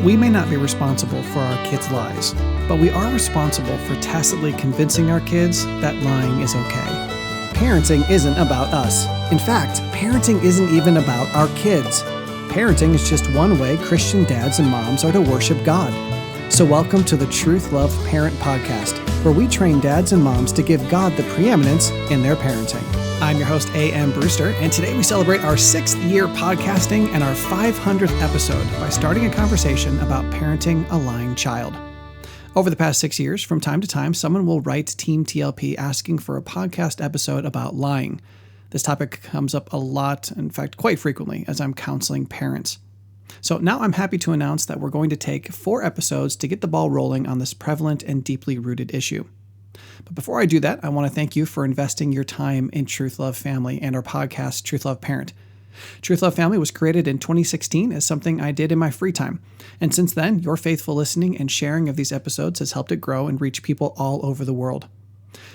We may not be responsible for our kids' lies, but we are responsible for tacitly convincing our kids that lying is okay. Parenting isn't about us. In fact, parenting isn't even about our kids. Parenting is just one way Christian dads and moms are to worship God. So welcome to the Truth.Love.Parent podcast, where we train dads and moms to give God the preeminence in their parenting. I'm your host, AMBrewster, and today we celebrate our 6th year podcasting and our 500th episode by starting a conversation about parenting a lying child. Over the past 6 years, from time to time, someone will write Team TLP asking for a podcast episode about lying. This topic comes up a lot, in fact, quite frequently, as I'm counseling parents. So now I'm happy to announce that we're going to take 4 episodes to get the ball rolling on this prevalent and deeply rooted issue. But before I do that, I want to thank you for investing your time in Truth.Love.Family and our podcast, Truth.Love.Parent. Truth.Love.Family was created in 2016 as something I did in my free time. And since then, your faithful listening and sharing of these episodes has helped it grow and reach people all over the world.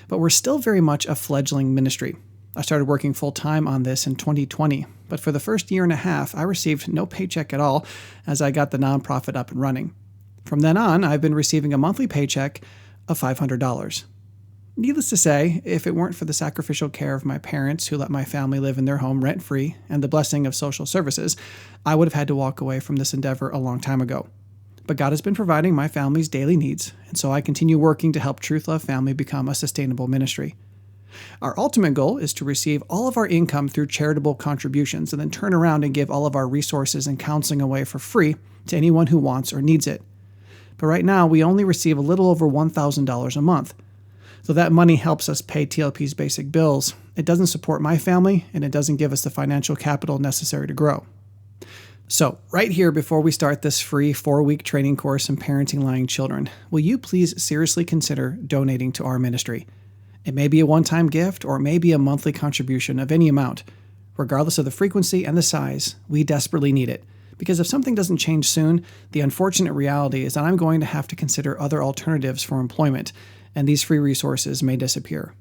But we're still very much a fledgling ministry. I started working full-time on this in 2020, but for the first year and a half, I received no paycheck at all as I got the nonprofit up and running. From then on, I've been receiving a monthly paycheck of $500. Needless to say, if it weren't for the sacrificial care of my parents who let my family live in their home rent-free and the blessing of social services, I would have had to walk away from this endeavor a long time ago. But God has been providing my family's daily needs, and so I continue working to help Truth.Love.Family become a sustainable ministry. Our ultimate goal is to receive all of our income through charitable contributions and then turn around and give all of our resources and counseling away for free to anyone who wants or needs it. But right now, we only receive a little over $1,000 a month. So that money helps us pay TLP's basic bills. It doesn't support my family, and it doesn't give us the financial capital necessary to grow. So, right here before we start this free 4-week training course in parenting lying children, will you please seriously consider donating to our ministry? It may be a one-time gift, or it may be a monthly contribution of any amount. Regardless of the frequency and the size, we desperately need it. Because if something doesn't change soon, the unfortunate reality is that I'm going to have to consider other alternatives for employment, and these free resources may disappear.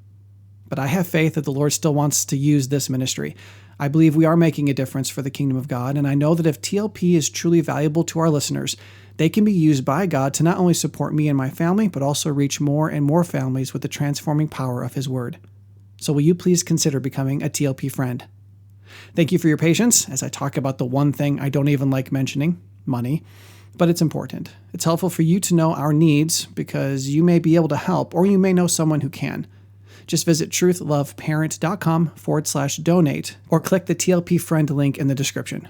But I have faith that the Lord still wants to use this ministry. I believe we are making a difference for the kingdom of God, and I know that if TLP is truly valuable to our listeners, they can be used by God to not only support me and my family, but also reach more and more families with the transforming power of His Word. So will you please consider becoming a TLP friend? Thank you for your patience as I talk about the one thing I don't even like mentioning, money. But it's important. It's helpful for you to know our needs because you may be able to help or you may know someone who can. Just visit truthloveparent.com/donate or click the TLP friend link in the description.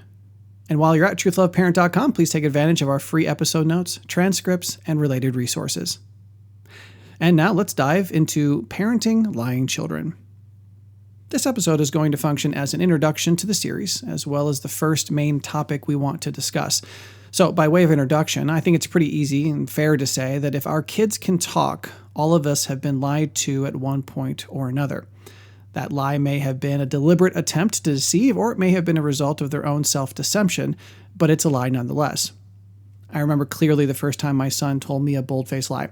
And while you're at truthloveparent.com, please take advantage of our free episode notes, transcripts, and related resources. And now let's dive into parenting lying children. This episode is going to function as an introduction to the series, as well as the first main topic we want to discuss. So, by way of introduction, I think it's pretty easy and fair to say that if our kids can talk, all of us have been lied to at one point or another. That lie may have been a deliberate attempt to deceive, or it may have been a result of their own self-deception, but it's a lie nonetheless. I remember clearly the first time my son told me a bold-faced lie.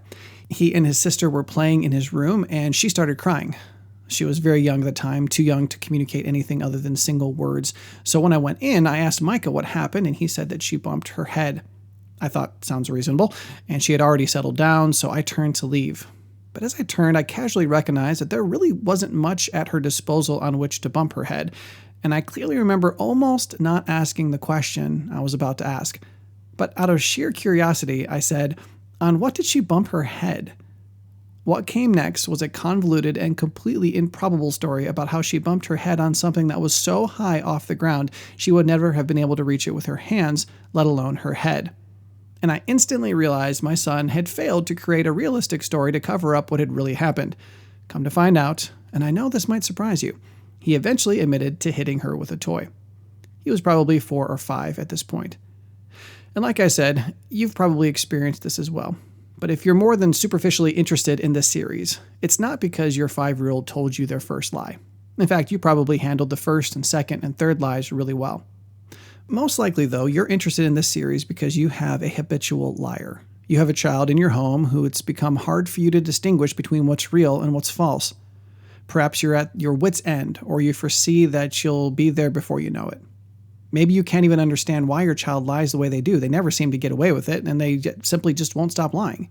He and his sister were playing in his room, and she started crying. She was very young at the time, too young to communicate anything other than single words. So when I went in, I asked Micah what happened, and he said that she bumped her head. I thought, sounds reasonable, and she had already settled down, so I turned to leave. But as I turned, I casually recognized that there really wasn't much at her disposal on which to bump her head, and I clearly remember almost not asking the question I was about to ask. But out of sheer curiosity, I said, "On what did she bump her head?" What came next was a convoluted and completely improbable story about how she bumped her head on something that was so high off the ground she would never have been able to reach it with her hands, let alone her head. And I instantly realized my son had failed to create a realistic story to cover up what had really happened. Come to find out, and I know this might surprise you, he eventually admitted to hitting her with a toy. He was probably 4 or 5 at this point. And like I said, you've probably experienced this as well. But if you're more than superficially interested in this series, it's not because your 5-year-old told you their first lie. In fact, you probably handled the first and second and third lies really well. Most likely, though, you're interested in this series because you have a habitual liar. You have a child in your home who it's become hard for you to distinguish between what's real and what's false. Perhaps you're at your wit's end, or you foresee that you'll be there before you know it. Maybe you can't even understand why your child lies the way they do. They never seem to get away with it, and they simply just won't stop lying.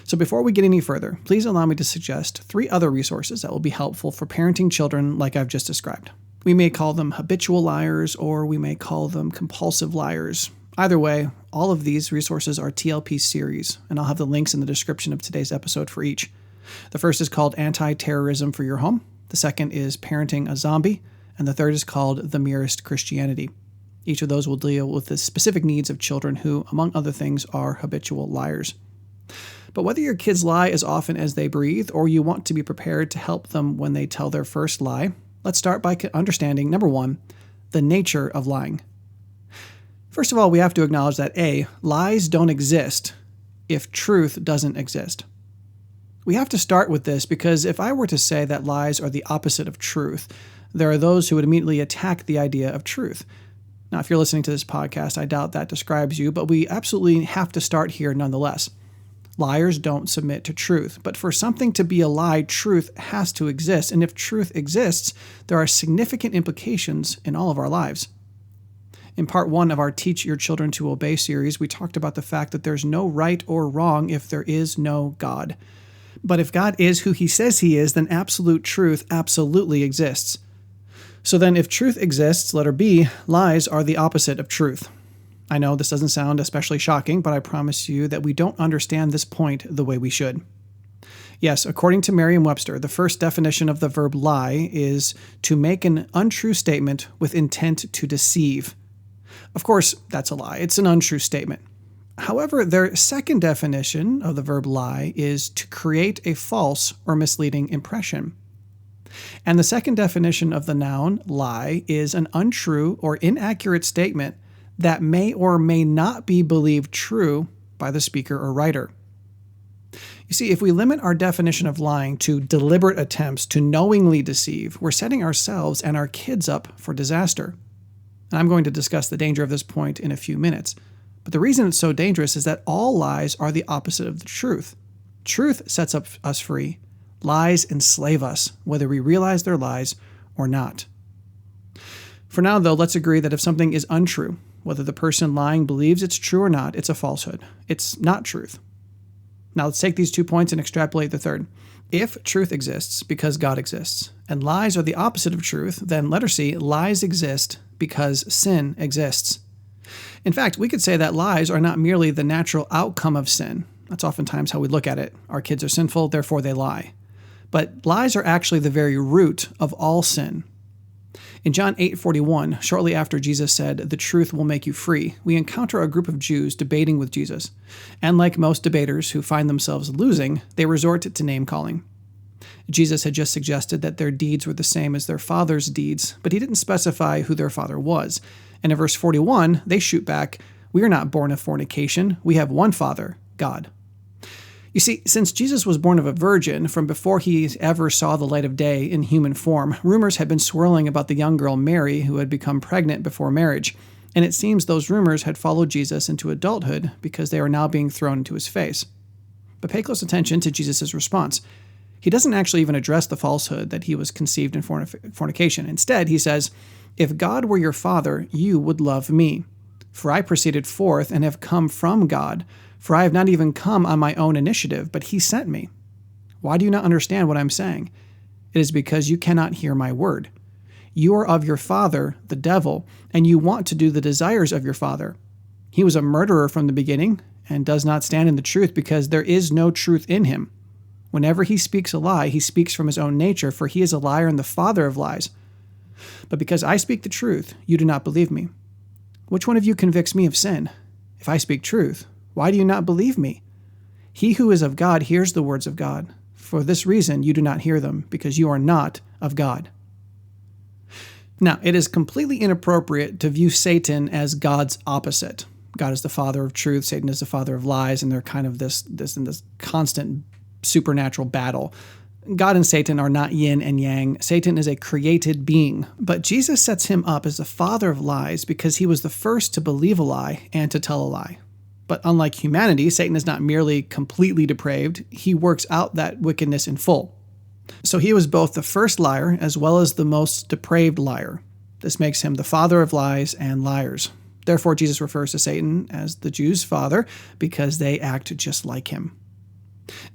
So before we get any further, please allow me to suggest 3 other resources that will be helpful for parenting children like I've just described. We may call them habitual liars, or we may call them compulsive liars. Either way, all of these resources are TLP series, and I'll have the links in the description of today's episode for each. The first is called Anti-Terrorism for Your Home. The second is Parenting a Zombie. And the third is called The Merest Christianity. Each of those will deal with the specific needs of children who, among other things, are habitual liars. But whether your kids lie as often as they breathe, or you want to be prepared to help them when they tell their first lie, let's start by understanding, number 1, the nature of lying. First of all, we have to acknowledge that A, lies don't exist if truth doesn't exist. We have to start with this because if I were to say that lies are the opposite of truth, there are those who would immediately attack the idea of truth. Now, if you're listening to this podcast, I doubt that describes you, but we absolutely have to start here nonetheless. Liars don't submit to truth, but for something to be a lie, truth has to exist, and if truth exists, there are significant implications in all of our lives. In part 1 of our Teach Your Children to Obey series, we talked about the fact that there's no right or wrong if there is no God. But if God is who he says he is, then absolute truth absolutely exists. So then if truth exists, letter B, lies are the opposite of truth. I know this doesn't sound especially shocking, but I promise you that we don't understand this point the way we should. Yes, according to Merriam-Webster, the first definition of the verb lie is to make an untrue statement with intent to deceive. Of course, that's a lie. It's an untrue statement. However, their second definition of the verb lie is to create a false or misleading impression. And the second definition of the noun lie is an untrue or inaccurate statement that may or may not be believed true by the speaker or writer. You see, if we limit our definition of lying to deliberate attempts to knowingly deceive, we're setting ourselves and our kids up for disaster. And I'm going to discuss the danger of this point in a few minutes. But the reason it's so dangerous is that all lies are the opposite of the truth. Truth sets us free. Lies enslave us, whether we realize they're lies or not. For now, though, let's agree that if something is untrue, whether the person lying believes it's true or not, it's a falsehood. It's not truth. Now let's take these 2 points and extrapolate the third. If truth exists because God exists, and lies are the opposite of truth, then letter C, lies exist because sin exists. In fact, we could say that lies are not merely the natural outcome of sin. That's oftentimes how we look at it. Our kids are sinful, therefore they lie. But lies are actually the very root of all sin. In John 8:41, shortly after Jesus said, "The truth will make you free," we encounter a group of Jews debating with Jesus. And like most debaters who find themselves losing, they resort to name-calling. Jesus had just suggested that their deeds were the same as their father's deeds, but he didn't specify who their father was. And in verse 41, they shoot back, "We are not born of fornication. We have one Father, God." You see, since Jesus was born of a virgin, from before he ever saw the light of day in human form, rumors had been swirling about the young girl Mary who had become pregnant before marriage. And it seems those rumors had followed Jesus into adulthood because they are now being thrown into his face. But pay close attention to Jesus' response. He doesn't actually even address the falsehood that he was conceived in fornication. Instead, he says, "If God were your father, you would love me. For I proceeded forth and have come from God. For I have not even come on my own initiative, but he sent me. Why do you not understand what I'm saying? It is because you cannot hear my word. You are of your father, the devil, and you want to do the desires of your father. He was a murderer from the beginning and does not stand in the truth because there is no truth in him. Whenever he speaks a lie, he speaks from his own nature, for he is a liar and the father of lies. But because I speak the truth, you do not believe me. Which one of you convicts me of sin? If I speak truth, why do you not believe me? He who is of God hears the words of God. For this reason you do not hear them, because you are not of God." Now, it is completely inappropriate to view Satan as God's opposite. God is the father of truth, Satan is the father of lies, and they're kind of this constant supernatural battle. God and Satan are not yin and yang. Satan is a created being. But Jesus sets him up as the father of lies because he was the first to believe a lie and to tell a lie. But unlike humanity, Satan is not merely completely depraved. He works out that wickedness in full. So he was both the first liar as well as the most depraved liar. This makes him the father of lies and liars. Therefore, Jesus refers to Satan as the Jews' father because they act just like him.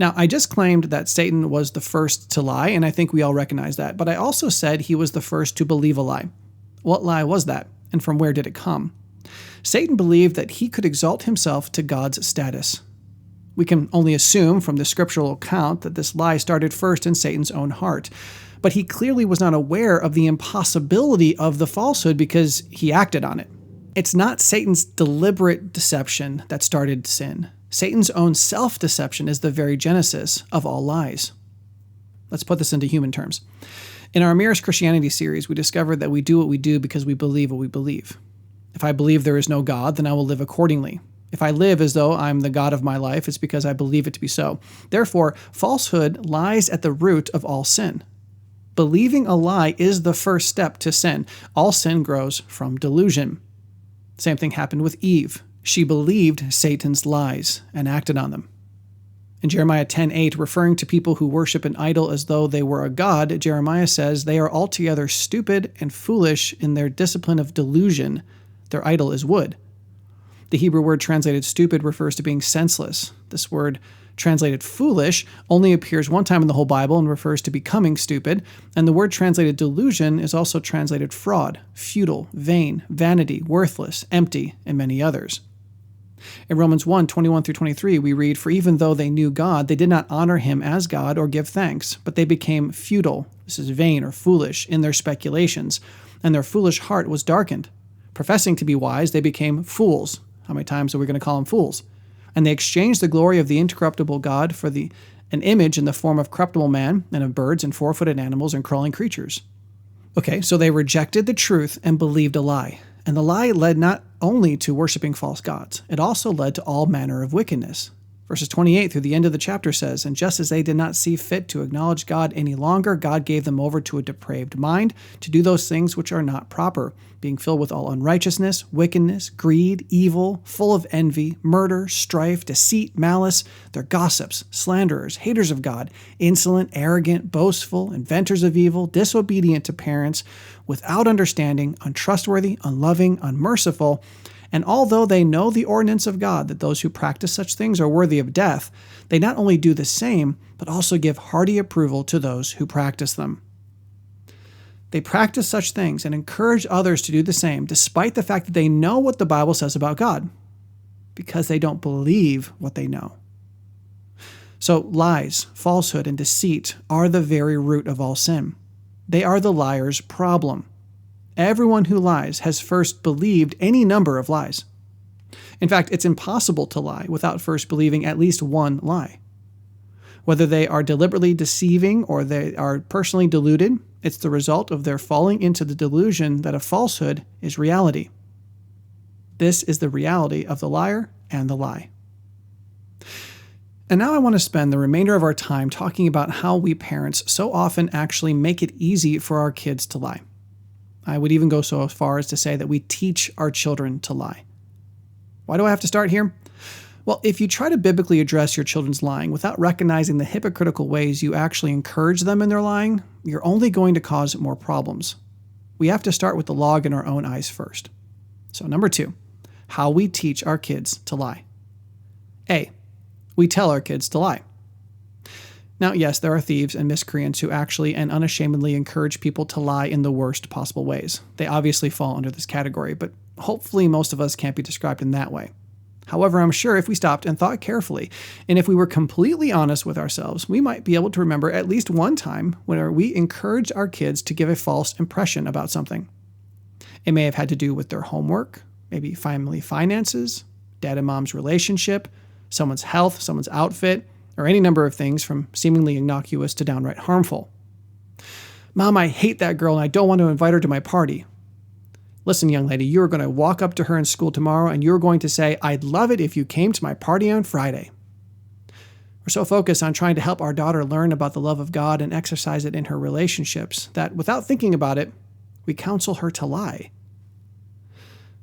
Now, I just claimed that Satan was the first to lie, and I think we all recognize that, but I also said he was the first to believe a lie. What lie was that, and from where did it come? Satan believed that he could exalt himself to God's status. We can only assume from the scriptural account that this lie started first in Satan's own heart, but he clearly was not aware of the impossibility of the falsehood because he acted on it. It's not Satan's deliberate deception that started sin. Satan's own self-deception is the very genesis of all lies. Let's put this into human terms. In our Merest Christianity series, we discovered that we do what we do because we believe what we believe. If I believe there is no God, then I will live accordingly. If I live as though I'm the God of my life, it's because I believe it to be so. Therefore, falsehood lies at the root of all sin. Believing a lie is the first step to sin. All sin grows from delusion. Same thing happened with Eve. She believed Satan's lies and acted on them. In Jeremiah 10:8, referring to people who worship an idol as though they were a god, Jeremiah says they are altogether stupid and foolish in their discipline of delusion. Their idol is wood. The Hebrew word translated stupid refers to being senseless. This word translated foolish only appears one time in the whole Bible and refers to becoming stupid, and the word translated delusion is also translated fraud, futile, vain, vanity, worthless, empty, and many others. In Romans 1:21-23, we read, "For even though they knew God, they did not honor him as God or give thanks, but they became futile," this is vain or foolish, "in their speculations, and their foolish heart was darkened. Professing to be wise, they became fools." How many times are we going to call them fools? "And they exchanged the glory of the incorruptible God for an image in the form of corruptible man, and of birds and four-footed animals and crawling creatures." Okay, so they rejected the truth and believed a lie. And the lie led not only to worshiping false gods, it also led to all manner of wickedness. Verses 28 through the end of the chapter says, "And just as they did not see fit to acknowledge God any longer, God gave them over to a depraved mind to do those things which are not proper, being filled with all unrighteousness, wickedness, greed, evil, full of envy, murder, strife, deceit, malice. They're gossips, slanderers, haters of God, insolent, arrogant, boastful, inventors of evil, disobedient to parents, without understanding, untrustworthy, unloving, unmerciful. And although they know the ordinance of God, that those who practice such things are worthy of death, they not only do the same, but also give hearty approval to those who practice them." They practice such things and encourage others to do the same, despite the fact that they know what the Bible says about God, because they don't believe what they know. So lies, falsehood, and deceit are the very root of all sin. They are the liar's problem. Everyone who lies has first believed any number of lies. In fact, it's impossible to lie without first believing at least one lie. Whether they are deliberately deceiving or they are personally deluded, it's the result of their falling into the delusion that a falsehood is reality. This is the reality of the liar and the lie. And now I want to spend the remainder of our time talking about how we parents so often actually make it easy for our kids to lie. I would even go so far as to say that we teach our children to lie. Why do I have to start here? Well, if you try to biblically address your children's lying without recognizing the hypocritical ways you actually encourage them in their lying, you're only going to cause more problems. We have to start with the log in our own eyes first. So number 2, how we teach our kids to lie. A, we tell our kids to lie. Now, yes, there are thieves and miscreants who actually and unashamedly encourage people to lie in the worst possible ways. They obviously fall under this category, but hopefully most of us can't be described in that way. However, I'm sure if we stopped and thought carefully, and if we were completely honest with ourselves, we might be able to remember at least one time when we encouraged our kids to give a false impression about something. It may have had to do with their homework, maybe family finances, dad and mom's relationship, someone's health, someone's outfit, or any number of things from seemingly innocuous to downright harmful. "Mom, I hate that girl and I don't want to invite her to my party." "Listen, young lady, you're going to walk up to her in school tomorrow and you're going to say, 'I'd love it if you came to my party on Friday.'" We're so focused on trying to help our daughter learn about the love of God and exercise it in her relationships that without thinking about it, we counsel her to lie.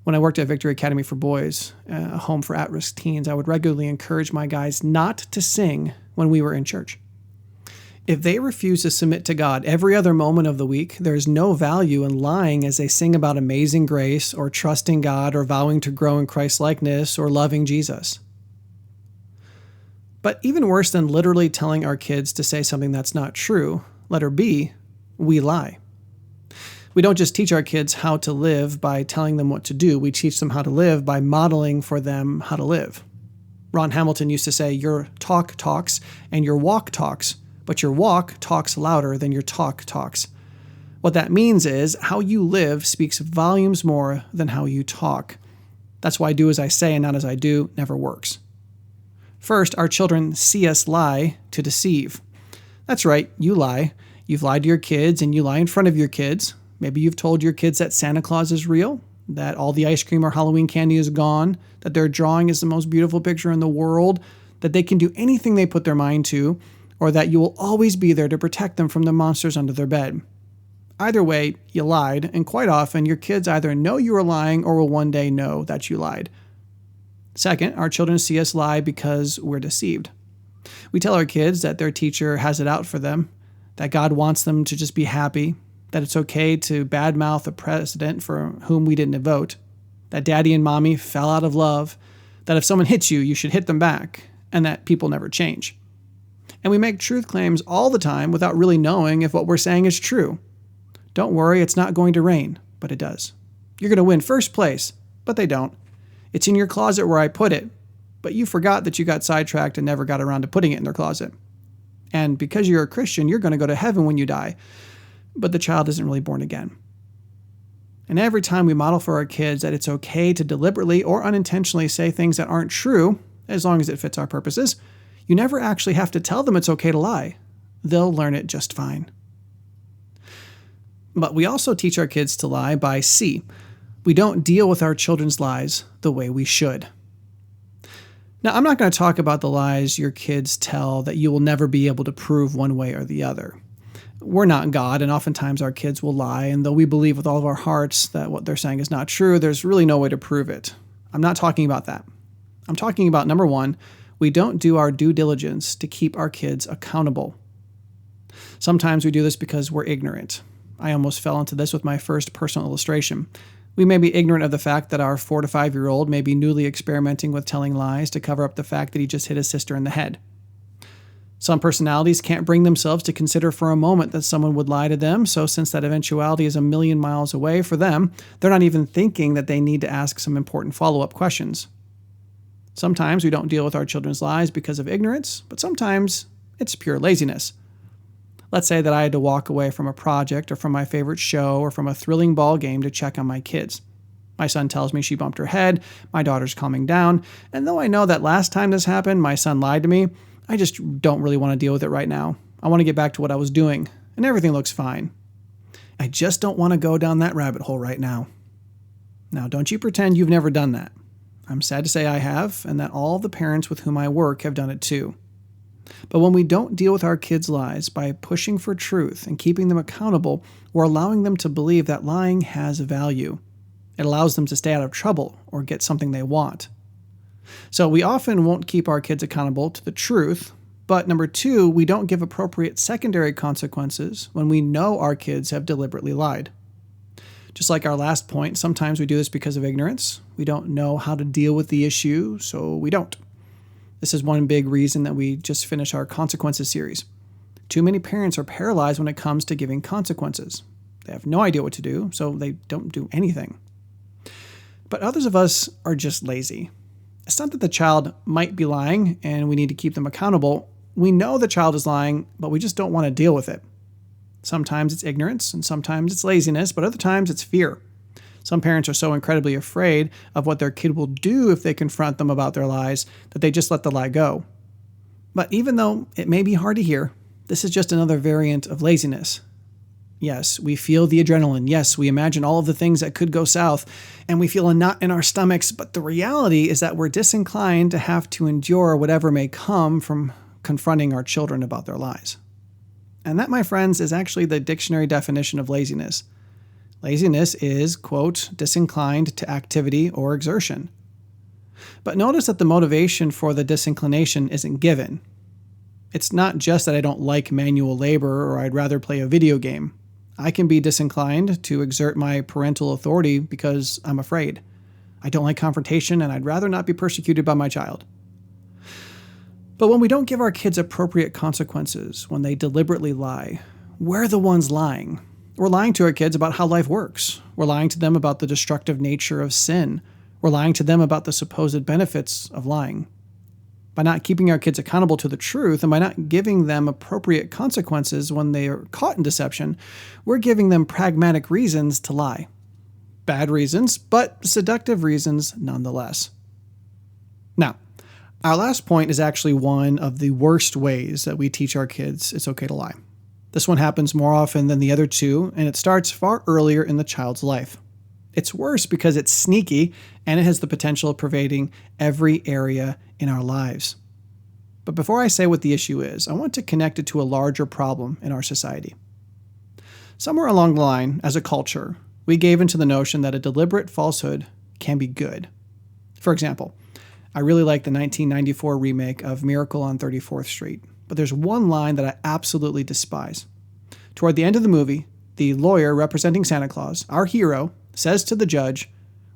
When I worked at Victory Academy for Boys, a home for at-risk teens, I would regularly encourage my guys not to sing when we were in church. If they refuse to submit to God every other moment of the week, there is no value in lying as they sing about amazing grace or trusting God or vowing to grow in Christ-likeness or loving Jesus. But even worse than literally telling our kids to say something that's not true, letter B, we lie. We don't just teach our kids how to live by telling them what to do. We teach them how to live by modeling for them how to live. Ron Hamilton used to say, your talk talks and your walk talks, but your walk talks louder than your talk talks. What that means is how you live speaks volumes more than how you talk. That's why do as I say and not as I do never works. First, our children see us lie to deceive. That's right, you lie. You've lied to your kids and you lie in front of your kids. Maybe you've told your kids that Santa Claus is real, that all the ice cream or Halloween candy is gone, that their drawing is the most beautiful picture in the world, that they can do anything they put their mind to, or that you will always be there to protect them from the monsters under their bed. Either way, you lied, and quite often your kids either know you are lying or will one day know that you lied. Second, our children see us lie because we're deceived. We tell our kids that their teacher has it out for them, that God wants them to just be happy, that it's okay to badmouth a president for whom we didn't vote, that daddy and mommy fell out of love, that if someone hits you, you should hit them back, and that people never change. And we make truth claims all the time without really knowing if what we're saying is true. Don't worry, it's not going to rain, but it does. You're going to win first place, but they don't. It's in your closet where I put it, but you forgot that you got sidetracked and never got around to putting it in their closet. And because you're a Christian, you're going to go to heaven when you die, but the child isn't really born again. And every time we model for our kids that it's okay to deliberately or unintentionally say things that aren't true, as long as it fits our purposes, you never actually have to tell them it's okay to lie. They'll learn it just fine. But we also teach our kids to lie by C. We don't deal with our children's lies the way we should. Now, I'm not going to talk about the lies your kids tell that you will never be able to prove one way or the other. We're not God, and oftentimes our kids will lie, and though we believe with all of our hearts that what they're saying is not true, there's really no way to prove it. I'm not talking about that. I'm talking about, number one, we don't do our due diligence to keep our kids accountable. Sometimes we do this because we're ignorant. I almost fell into this with my first personal illustration. We may be ignorant of the fact that our 4 to 5-year-old may be newly experimenting with telling lies to cover up the fact that he just hit his sister in the head. Some personalities can't bring themselves to consider for a moment that someone would lie to them, so since that eventuality is a million miles away for them, they're not even thinking that they need to ask some important follow-up questions. Sometimes we don't deal with our children's lies because of ignorance, but sometimes it's pure laziness. Let's say that I had to walk away from a project or from my favorite show or from a thrilling ball game to check on my kids. My son tells me she bumped her head, my daughter's calming down, and though I know that last time this happened, my son lied to me, I just don't really want to deal with it right now. I want to get back to what I was doing, and everything looks fine. I just don't want to go down that rabbit hole right now. Now, don't you pretend you've never done that. I'm sad to say I have, and that all the parents with whom I work have done it too. But when we don't deal with our kids' lies by pushing for truth and keeping them accountable, we're allowing them to believe that lying has value. It allows them to stay out of trouble or get something they want. So we often won't keep our kids accountable to the truth, but number two, we don't give appropriate secondary consequences when we know our kids have deliberately lied. Just like our last point, sometimes we do this because of ignorance. We don't know how to deal with the issue, so we don't. This is one big reason that we just finished our consequences series. Too many parents are paralyzed when it comes to giving consequences. They have no idea what to do, so they don't do anything. But others of us are just lazy. It's not that the child might be lying and we need to keep them accountable. We know the child is lying, but we just don't want to deal with it. Sometimes it's ignorance and sometimes it's laziness, but other times it's fear. Some parents are so incredibly afraid of what their kid will do if they confront them about their lies that they just let the lie go. But even though it may be hard to hear, this is just another variant of laziness. Yes, we feel the adrenaline. Yes, we imagine all of the things that could go south, and we feel a knot in our stomachs, but the reality is that we're disinclined to have to endure whatever may come from confronting our children about their lies. And that, my friends, is actually the dictionary definition of laziness. Laziness is, quote, disinclined to activity or exertion. But notice that the motivation for the disinclination isn't given. It's not just that I don't like manual labor or I'd rather play a video game. I can be disinclined to exert my parental authority because I'm afraid. I don't like confrontation and I'd rather not be persecuted by my child. But when we don't give our kids appropriate consequences, when they deliberately lie, we're the ones lying. We're lying to our kids about how life works. We're lying to them about the destructive nature of sin. We're lying to them about the supposed benefits of lying. By not keeping our kids accountable to the truth and by not giving them appropriate consequences when they are caught in deception, we're giving them pragmatic reasons to lie. Bad reasons, but seductive reasons nonetheless. Now, our last point is actually one of the worst ways that we teach our kids it's okay to lie. This one happens more often than the other two, and it starts far earlier in the child's life. It's worse because it's sneaky and it has the potential of pervading every area in our lives. But before I say what the issue is, I want to connect it to a larger problem in our society. Somewhere along the line, as a culture, we gave into the notion that a deliberate falsehood can be good. For example, I really like the 1994 remake of Miracle on 34th Street, but there's one line that I absolutely despise. Toward the end of the movie, the lawyer representing Santa Claus, our hero, says to the judge,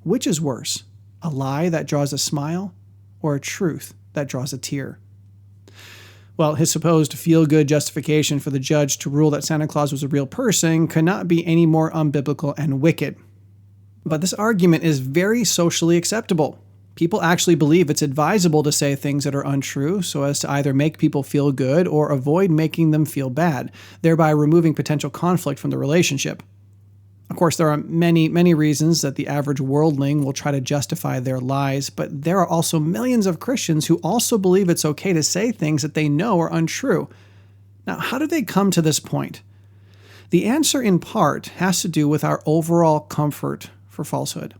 "Which is worse, a lie that draws a smile or a truth that draws a tear?" Well, his supposed feel-good justification for the judge to rule that Santa Claus was a real person could not be any more unbiblical and wicked. But this argument is very socially acceptable. People actually believe it's advisable to say things that are untrue so as to either make people feel good or avoid making them feel bad, thereby removing potential conflict from the relationship. Of course, there are many, many reasons that the average worldling will try to justify their lies, but there are also millions of Christians who also believe it's okay to say things that they know are untrue. Now, how did they come to this point? The answer, in part, has to do with our overall comfort for falsehood.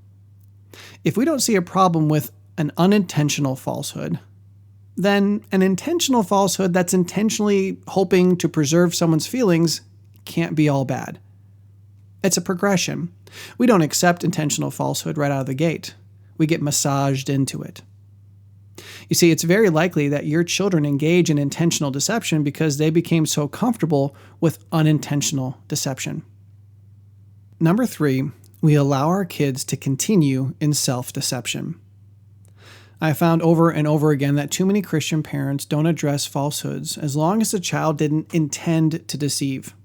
If we don't see a problem with an unintentional falsehood, then an intentional falsehood that's intentionally hoping to preserve someone's feelings can't be all bad. It's a progression. We don't accept intentional falsehood right out of the gate. We get massaged into it. You see, it's very likely that your children engage in intentional deception because they became so comfortable with unintentional deception. Number 3, we allow our kids to continue in self-deception. I found over and over again that too many Christian parents don't address falsehoods as long as the child didn't intend to deceive.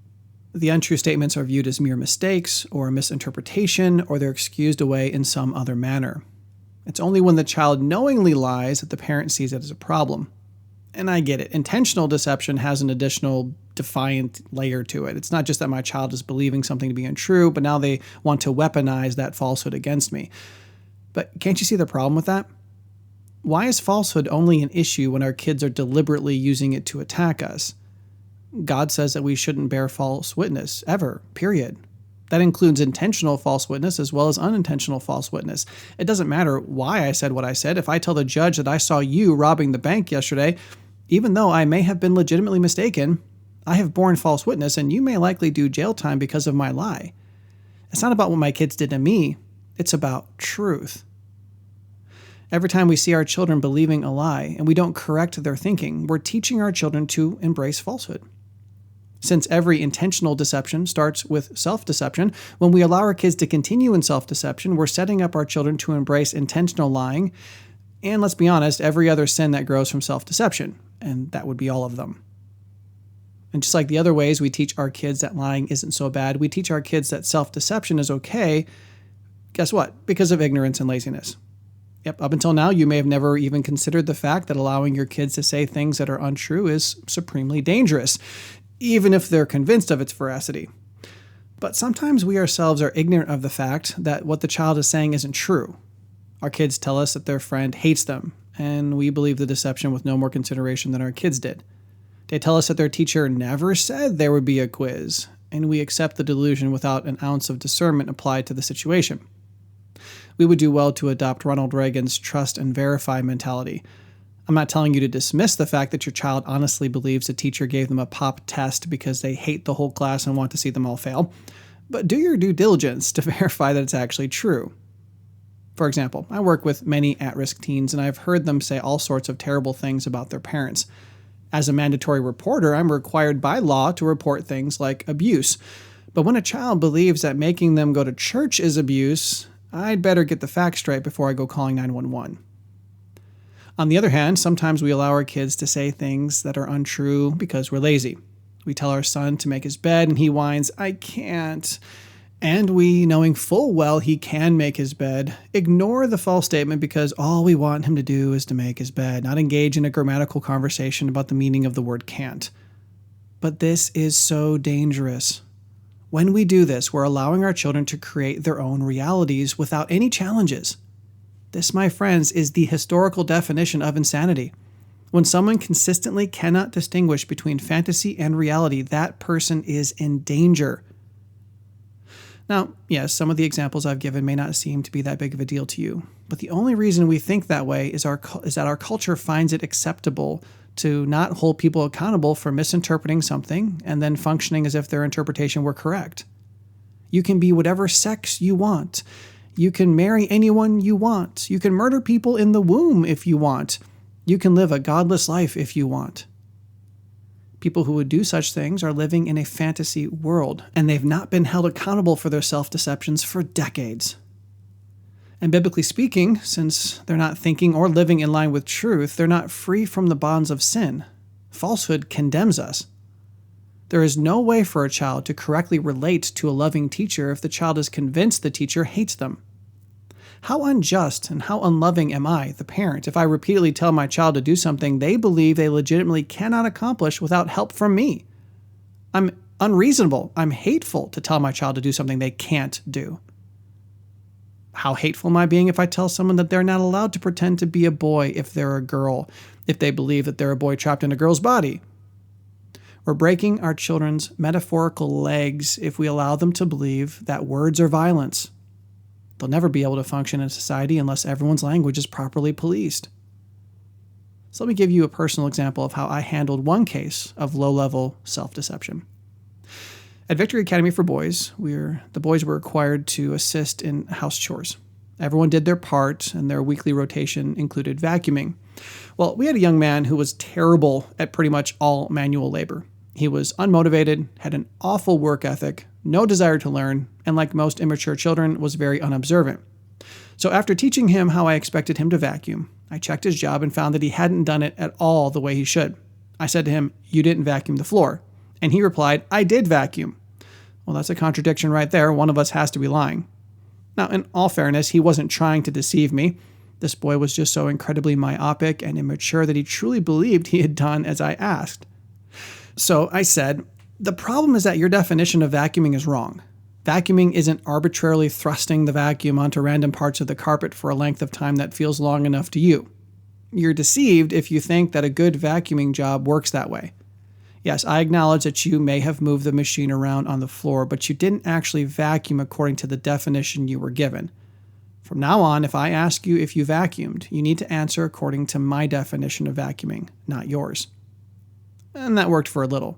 The untrue statements are viewed as mere mistakes or a misinterpretation, or they're excused away in some other manner. It's only when the child knowingly lies that the parent sees it as a problem. And I get it. Intentional deception has an additional defiant layer to it. It's not just that my child is believing something to be untrue, but now they want to weaponize that falsehood against me. But can't you see the problem with that? Why is falsehood only an issue when our kids are deliberately using it to attack us? God says that we shouldn't bear false witness, ever, period. That includes intentional false witness as well as unintentional false witness. It doesn't matter why I said what I said. If I tell the judge that I saw you robbing the bank yesterday, even though I may have been legitimately mistaken, I have borne false witness and you may likely do jail time because of my lie. It's not about what my kids did to me. It's about truth. Every time we see our children believing a lie and we don't correct their thinking, we're teaching our children to embrace falsehood. Since every intentional deception starts with self-deception, when we allow our kids to continue in self-deception, we're setting up our children to embrace intentional lying, and let's be honest, every other sin that grows from self-deception, and that would be all of them. And just like the other ways we teach our kids that lying isn't so bad, we teach our kids that self-deception is okay. Guess what? Because of ignorance and laziness. Yep, up until now, you may have never even considered the fact that allowing your kids to say things that are untrue is supremely dangerous, even if they're convinced of its veracity. But sometimes we ourselves are ignorant of the fact that what the child is saying isn't true. Our kids tell us that their friend hates them, and we believe the deception with no more consideration than our kids did. They tell us that their teacher never said there would be a quiz, and we accept the delusion without an ounce of discernment applied to the situation. We would do well to adopt Ronald Reagan's trust and verify mentality. I'm not telling you to dismiss the fact that your child honestly believes the teacher gave them a pop test because they hate the whole class and want to see them all fail, but do your due diligence to verify that it's actually true. For example, I work with many at-risk teens, and I've heard them say all sorts of terrible things about their parents. As a mandatory reporter, I'm required by law to report things like abuse. But when a child believes that making them go to church is abuse, I'd better get the facts straight before I go calling 911. On the other hand, sometimes we allow our kids to say things that are untrue because we're lazy. We tell our son to make his bed and he whines, "I can't." And we, knowing full well he can make his bed, ignore the false statement because all we want him to do is to make his bed, not engage in a grammatical conversation about the meaning of the word can't. But this is so dangerous. When we do this, we're allowing our children to create their own realities without any challenges. This, my friends, is the historical definition of insanity. When someone consistently cannot distinguish between fantasy and reality, that person is in danger. Now, yes, some of the examples I've given may not seem to be that big of a deal to you, but the only reason we think that way is that our culture finds it acceptable to not hold people accountable for misinterpreting something and then functioning as if their interpretation were correct. You can be whatever sex you want. You can marry anyone you want. You can murder people in the womb if you want. You can live a godless life if you want. People who would do such things are living in a fantasy world, and they've not been held accountable for their self-deceptions for decades. And biblically speaking, since they're not thinking or living in line with truth, they're not free from the bonds of sin. Falsehood condemns us. There is no way for a child to correctly relate to a loving teacher if the child is convinced the teacher hates them. How unjust and how unloving am I, the parent, if I repeatedly tell my child to do something they believe they legitimately cannot accomplish without help from me? I'm unreasonable. I'm hateful to tell my child to do something they can't do. How hateful am I being if I tell someone that they're not allowed to pretend to be a boy if they're a girl, if they believe that they're a boy trapped in a girl's body? We're breaking our children's metaphorical legs if we allow them to believe that words are violence. They'll never be able to function in society unless everyone's language is properly policed. So let me give you a personal example of how I handled one case of low-level self-deception. At Victory Academy for Boys, the boys were required to assist in house chores. Everyone did their part, and their weekly rotation included vacuuming. Well, we had a young man who was terrible at pretty much all manual labor. He was unmotivated, had an awful work ethic, no desire to learn, and like most immature children, was very unobservant. So after teaching him how I expected him to vacuum, I checked his job and found that he hadn't done it at all the way he should. I said to him, "You didn't vacuum the floor." And he replied, "I did vacuum." Well, that's a contradiction right there. One of us has to be lying. Now, in all fairness, he wasn't trying to deceive me. This boy was just so incredibly myopic and immature that he truly believed he had done as I asked. So I said, "The problem is that your definition of vacuuming is wrong. Vacuuming isn't arbitrarily thrusting the vacuum onto random parts of the carpet for a length of time that feels long enough to you. You're deceived if you think that a good vacuuming job works that way. Yes, I acknowledge that you may have moved the machine around on the floor, but you didn't actually vacuum according to the definition you were given. From now on, if I ask you if you vacuumed, you need to answer according to my definition of vacuuming, not yours." And that worked for a little.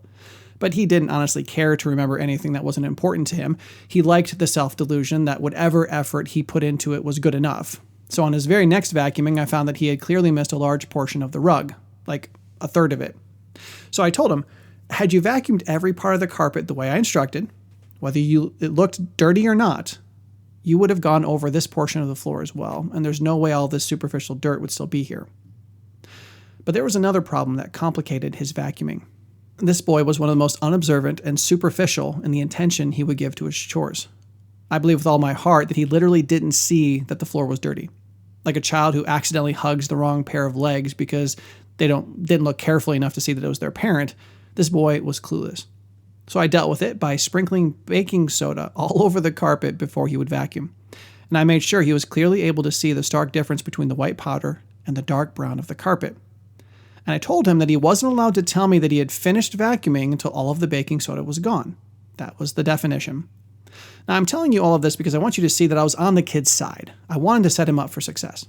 But he didn't honestly care to remember anything that wasn't important to him. He liked the self-delusion that whatever effort he put into it was good enough. So on his very next vacuuming, I found that he had clearly missed a large portion of the rug, like a third of it. So I told him, "Had you vacuumed every part of the carpet the way I instructed, whether it looked dirty or not, you would have gone over this portion of the floor as well, and there's no way all this superficial dirt would still be here." But there was another problem that complicated his vacuuming. This boy was one of the most unobservant and superficial in the attention he would give to his chores. I believe with all my heart that he literally didn't see that the floor was dirty. Like a child who accidentally hugs the wrong pair of legs because they didn't look carefully enough to see that it was their parent, this boy was clueless. So I dealt with it by sprinkling baking soda all over the carpet before he would vacuum. And I made sure he was clearly able to see the stark difference between the white powder and the dark brown of the carpet. And I told him that he wasn't allowed to tell me that he had finished vacuuming until all of the baking soda was gone. That was the definition. Now, I'm telling you all of this because I want you to see that I was on the kid's side. I wanted to set him up for success.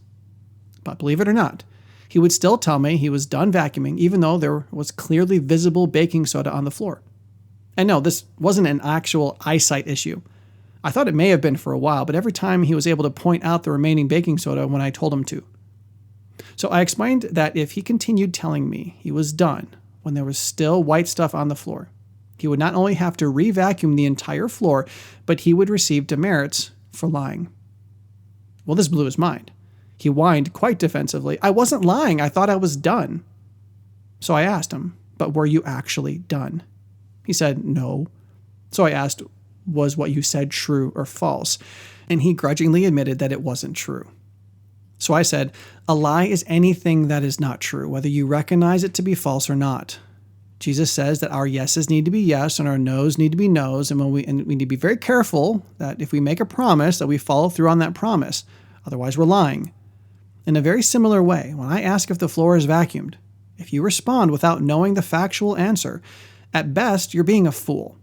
But believe it or not, he would still tell me he was done vacuuming even though there was clearly visible baking soda on the floor. And no, this wasn't an actual eyesight issue. I thought it may have been for a while, but every time he was able to point out the remaining baking soda when I told him to. So I explained that if he continued telling me he was done when there was still white stuff on the floor. He would not only have to re-vacuum the entire floor, but he would receive demerits for lying. Well, this blew his mind. He whined quite defensively, "I wasn't lying. I thought I was done." So I asked him, "But were you actually done?" He said, "No." So I asked, "Was what you said true or false?" And he grudgingly admitted that it wasn't true. So I said, "A lie is anything that is not true, whether you recognize it to be false or not. Jesus says that our yeses need to be yes and our no's need to be no's, and we need to be very careful that if we make a promise that we follow through on that promise. Otherwise, we're lying. In a very similar way, when I ask if the floor is vacuumed, if you respond without knowing the factual answer, at best, you're being a fool.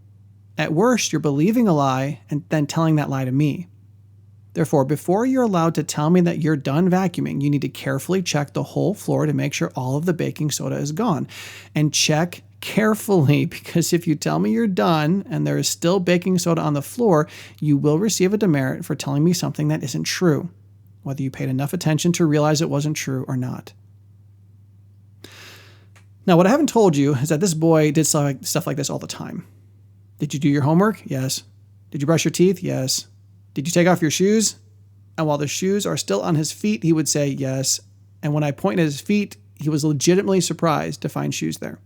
At worst, you're believing a lie and then telling that lie to me. Therefore, before you're allowed to tell me that you're done vacuuming, you need to carefully check the whole floor to make sure all of the baking soda is gone. And check carefully, because if you tell me you're done and there is still baking soda on the floor, you will receive a demerit for telling me something that isn't true, whether you paid enough attention to realize it wasn't true or not." Now, what I haven't told you is that this boy did stuff like this all the time. "Did you do your homework?" "Yes." "Did you brush your teeth?" "Yes." "Did you take off your shoes?" And while the shoes are still on his feet, he would say yes. And when I pointed at his feet, he was legitimately surprised to find shoes there.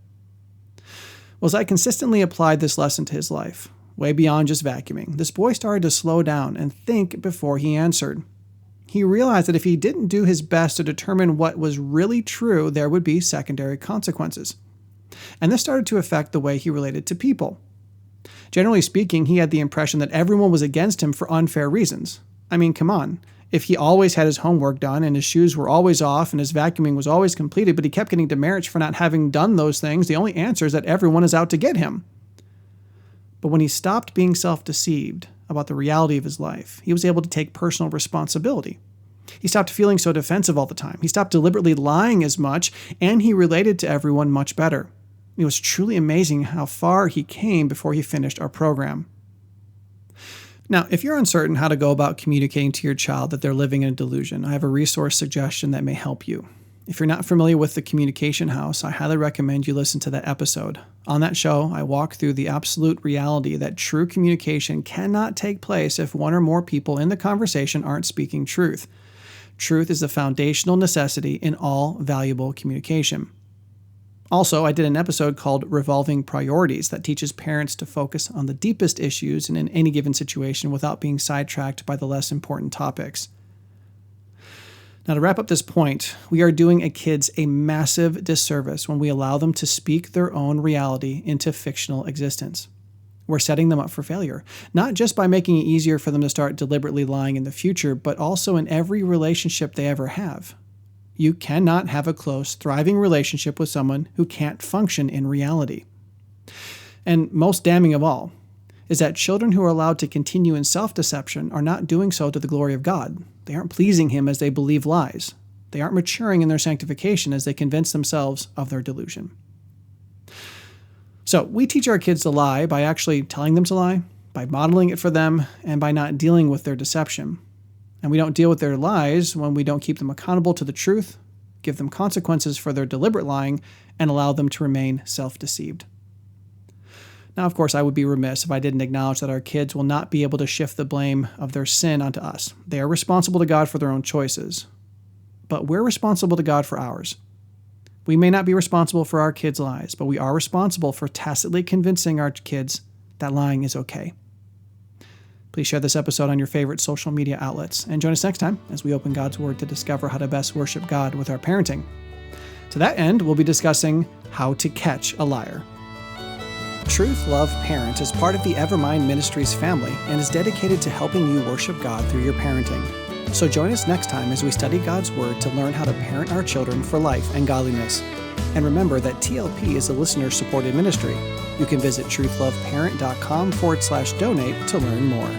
Well, as I consistently applied this lesson to his life, way beyond just vacuuming, this boy started to slow down and think before he answered. He realized that if he didn't do his best to determine what was really true, there would be secondary consequences. And this started to affect the way he related to people. Generally speaking, he had the impression that everyone was against him for unfair reasons. I mean, come on. If he always had his homework done and his shoes were always off and his vacuuming was always completed, but he kept getting demerits for not having done those things, the only answer is that everyone is out to get him. But when he stopped being self-deceived about the reality of his life, he was able to take personal responsibility. He stopped feeling so defensive all the time. He stopped deliberately lying as much, and he related to everyone much better. It was truly amazing how far he came before he finished our program. Now, if you're uncertain how to go about communicating to your child that they're living in a delusion, I have a resource suggestion that may help you. If you're not familiar with the Communication House, I highly recommend you listen to that episode. On that show, I walk through the absolute reality that true communication cannot take place if one or more people in the conversation aren't speaking truth. Truth is the foundational necessity in all valuable communication. Also, I did an episode called Revolving Priorities that teaches parents to focus on the deepest issues in any given situation without being sidetracked by the less important topics. Now, to wrap up this point, we are doing kids a massive disservice when we allow them to speak their own reality into fictional existence. We're setting them up for failure, not just by making it easier for them to start deliberately lying in the future, but also in every relationship they ever have. You cannot have a close, thriving relationship with someone who can't function in reality. And most damning of all is that children who are allowed to continue in self-deception are not doing so to the glory of God. They aren't pleasing Him as they believe lies. They aren't maturing in their sanctification as they convince themselves of their delusion. So we teach our kids to lie by actually telling them to lie, by modeling it for them, and by not dealing with their deception. And we don't deal with their lies when we don't keep them accountable to the truth, give them consequences for their deliberate lying, and allow them to remain self-deceived. Now, of course, I would be remiss if I didn't acknowledge that our kids will not be able to shift the blame of their sin onto us. They are responsible to God for their own choices, but we're responsible to God for ours. We may not be responsible for our kids' lies, but we are responsible for tacitly convincing our kids that lying is okay. Please share this episode on your favorite social media outlets and join us next time as we open God's Word to discover how to best worship God with our parenting. To that end, we'll be discussing how to catch a liar. Truth.Love.Parent is part of the Evermind Ministries family and is dedicated to helping you worship God through your parenting. So join us next time as we study God's Word to learn how to parent our children for life and godliness. And remember that TLP is a listener-supported ministry. You can visit truth.loveparent.com/donate to learn more.